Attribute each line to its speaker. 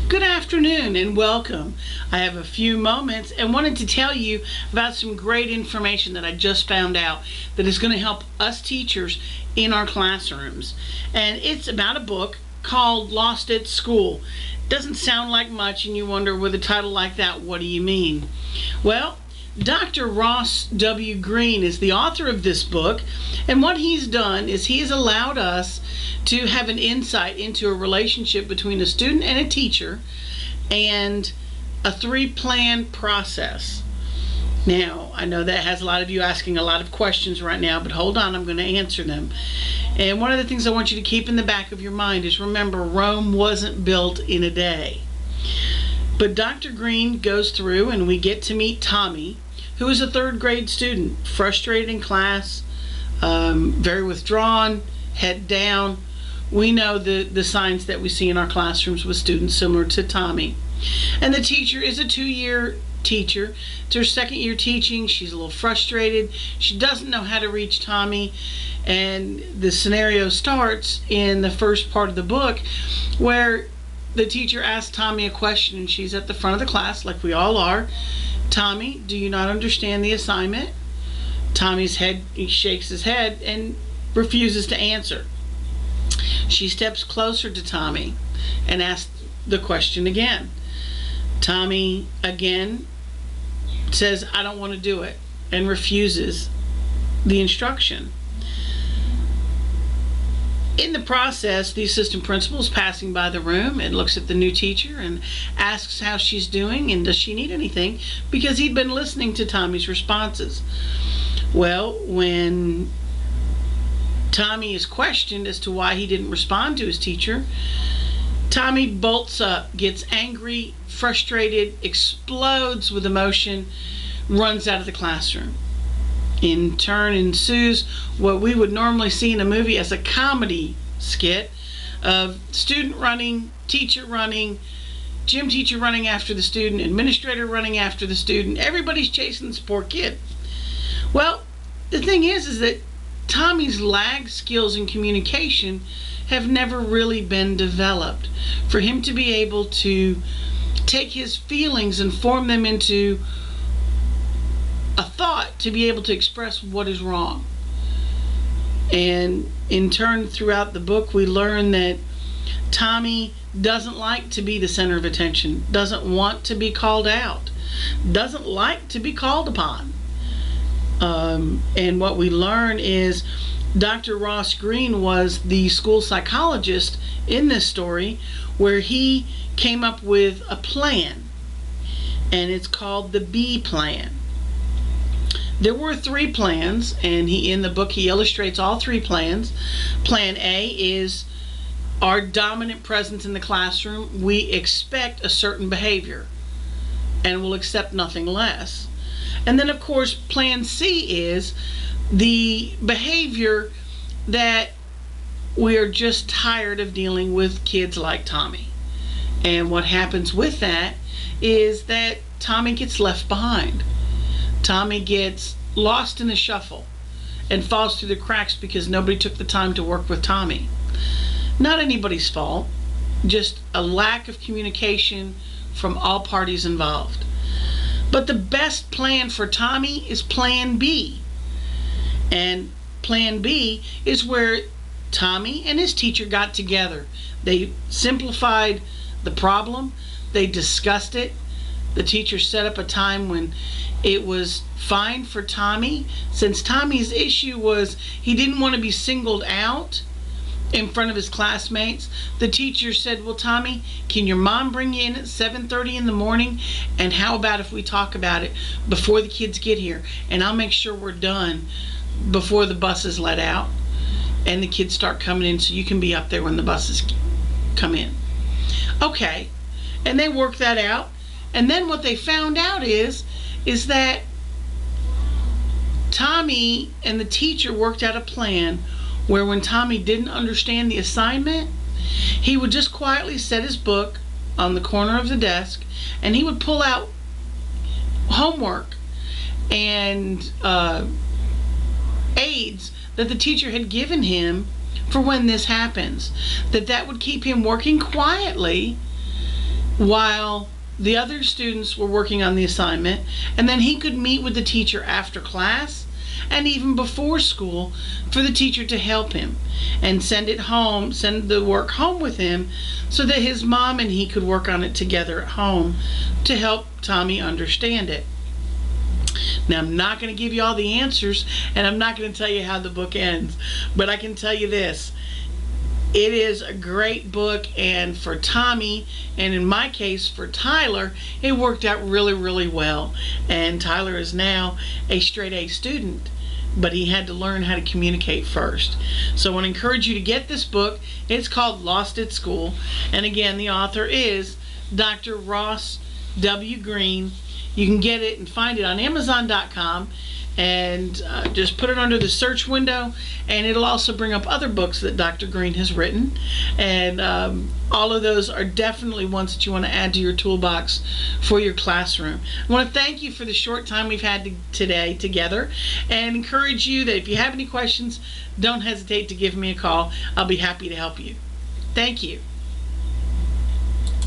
Speaker 1: Good afternoon and welcome. I have a few moments and wanted to tell you about some great information that I just found out that is going to help us teachers in our classrooms. And it's about a book called Lost at School. Doesn't sound like much, and you wonder, with a title like that, what do you mean? Well, Dr. Ross W. Greene is the author of this book, and what he's done is he has allowed us to have an insight into a relationship between a student and a teacher and a three-plan process. Now, I know that has a lot of you asking a lot of questions right now, but hold on, I'm going to answer them. And one of the things I want you to keep in the back of your mind is, remember, Rome wasn't built in a day. But Dr. Greene goes through and we get to meet Tommy, who is a third grade student, frustrated in class, very withdrawn, head down. We know the signs that we see in our classrooms with students similar to Tommy. And the teacher is a 2-year teacher. It's her second year teaching. She's a little frustrated. She doesn't know how to reach Tommy. And the scenario starts in the first part of the book where the teacher asks Tommy a question, and she's at the front of the class like we all are. Tommy, do you not understand the assignment? Tommy's head, he shakes his head and refuses to answer. She steps closer to Tommy and asks the question again. Tommy again says, I don't want to do it, and refuses the instruction. In the process, the assistant principal is passing by the room and looks at the new teacher and asks how she's doing and does she need anything, because he'd been listening to Tommy's responses. Well, when Tommy is questioned as to why he didn't respond to his teacher, Tommy bolts up, gets angry, frustrated, explodes with emotion, runs out of the classroom. In turn ensues what we would normally see in a movie as a comedy skit of student running, teacher running, gym teacher running after the student, administrator running after the student. Everybody's chasing this poor kid. Well, the thing is that Tommy's lag skills in communication have never really been developed for him to be able to take his feelings and form them into a thought to be able to express what is wrong. And in turn, throughout the book, we learn that Tommy doesn't like to be the center of attention, doesn't want to be called out, doesn't like to be called upon. And what we learn is Dr. Ross Greene was the school psychologist in this story, where he came up with a plan, and it's called the B plan. There were 3 plans, and in the book he illustrates all 3 plans. Plan A is our dominant presence in the classroom. We expect a certain behavior and will accept nothing less. And then, of course, Plan C is the behavior that we are just tired of dealing with kids like Tommy. And what happens with that is that Tommy gets left behind. Tommy gets lost in the shuffle and falls through the cracks because nobody took the time to work with Tommy. Not anybody's fault, just a lack of communication from all parties involved. But the best plan for Tommy is Plan B. And Plan B is where Tommy and his teacher got together. They simplified the problem, they discussed it. The teacher set up a time when it was fine for Tommy. Since Tommy's issue was he didn't want to be singled out in front of his classmates, the teacher said, well, Tommy, can your mom bring you in at 7:30 in the morning? And how about if we talk about it before the kids get here? And I'll make sure we're done before the buses let out and the kids start coming in, so you can be up there when the buses come in. Okay. And they worked that out. And then what they found out is that Tommy and the teacher worked out a plan where when Tommy didn't understand the assignment, he would just quietly set his book on the corner of the desk and he would pull out homework and aids that the teacher had given him for when this happens. That would keep him working quietly while the other students were working on the assignment, and then he could meet with the teacher after class and even before school for the teacher to help him and send the work home with him so that his mom and he could work on it together at home to help Tommy understand it. Now, I'm not going to give you all the answers, and I'm not going to tell you how the book ends, but I can tell you this. It is a great book, and for Tommy, and in my case for Tyler, it worked out really, really well. And Tyler is now a straight A student, but he had to learn how to communicate first. So I want to encourage you to get this book. It's called Lost at School, and again, the author is Dr. Ross W. Greene. You can get it and find it on Amazon.com, and just put it under the search window, and it'll also bring up other books that Dr. Greene has written, and all of those are definitely ones that you want to add to your toolbox for your classroom. I want to thank you for the short time we've had today together, and encourage you that if you have any questions, don't hesitate to give me a call. I'll be happy to help you. Thank you.